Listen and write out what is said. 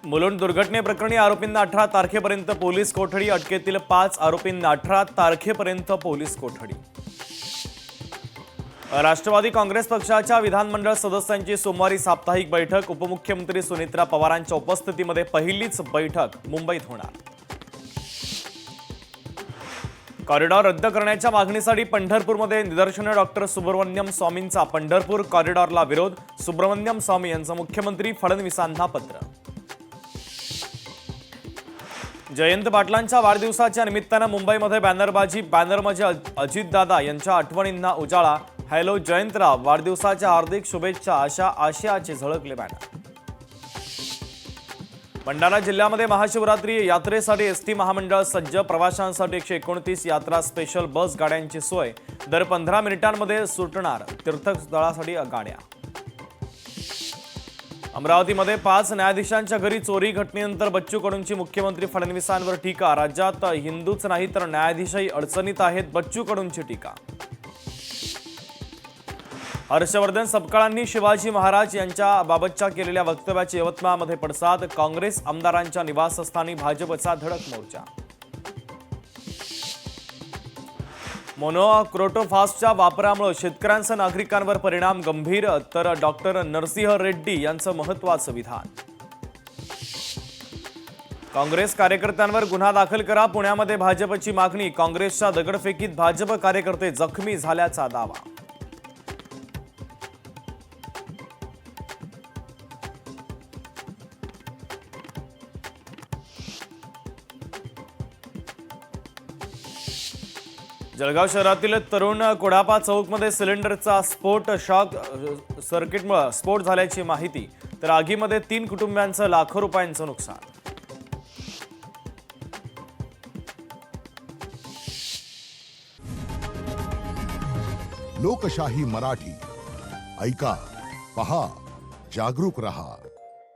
मुलुंड दुर्घटनेप्रकरणी आरोपींना 18 तारखेपर्यंत पोलीस कोठडी, अटकेतील 5 आरोपींना 18 तारखेपर्यंत पोलीस कोठडी। राष्ट्रवादी काँग्रेस पक्षाच्या विधानमंडळ सदस्यांची सोमवारी साप्ताहिक बैठक, उपमुख्यमंत्री सुनेत्रा पवारांच्या उपस्थितीमध्ये पहिलीच बैठक मुंबईत होणार। कॉरिडॉर रद्द करण्याच्या मागणीसाठी पंढरपूरमध्ये निदर्शनं, डॉक्टर सुब्रमण्यम स्वामींचा पंढरपूर कॉरिडॉरला विरोध, सुब्रमण्यम स्वामी यांचं मुख्यमंत्री फडणवीसांना पत्र। जयंत पाटलांच्या वाढदिवसाच्या निमित्तानं मुंबईमध्ये बॅनरबाजी, बॅनरमध्ये अजितदादा यांच्या आठवणींना उजाळा, हॅलो जयंतराव, वाढदिवसाच्या हार्दिक शुभेच्छा अशा आशयाचे झळकले बॅनर। भंडारा जिल्ह्यामध्ये महाशिवरात्री यात्रेसाठी एसटी महामंडळ सज्ज, प्रवाशांसाठी 129 यात्रा स्पेशल बस गाड्यांची सोय, दर 15 मिनिटांमध्ये सुटणार तीर्थस्थळासाठी गाड्या। अमरावतीमध्ये 5 न्यायाधीशांच्या घरी चोरी घटनेनंतर बच्चू कडूंची मुख्यमंत्री फडणवीसांवर टीका, राज्यात हिंदूच नाही तर न्यायाधीशही अडचणीत आहेत, बच्चू कडूंची टीका। हर्षवर्धन सपकाळांनी शिवाजी महाराज यांच्या बाबतच्या केलेल्या वक्तव्याची यवतमाळमध्ये पडसाद, काँग्रेस आमदारांच्या निवासस्थानी भाजपचा धडक मोर्चा। मोनोक्रोटोफॉसच्या वापरामुळे शेतकऱ्यांसह नागरिकांवर परिणाम गंभीर, तर डॉक्टर नरसिंह रेड्डी यांचं महत्त्वाचं विधान। काँग्रेस कार्यकर्त्यांवर गुन्हा दाखल करा, पुण्यामध्ये भाजपची मागणी, काँग्रेसच्या दगडफेकीत भाजप कार्यकर्ते जखमी झाल्याचा दावा। जळगाव शहरातील तरुण कोडापा चौकमध्ये सिलेंडरचा स्फोट, शॉक सर्किटमुळे स्फोट झाल्याची माहिती, तर आगीमध्ये 3 कुटुंबियांचं लाखो रुपयांचं नुकसान। लोकशाही मराठी ऐका, पहा, जागरूक रहा।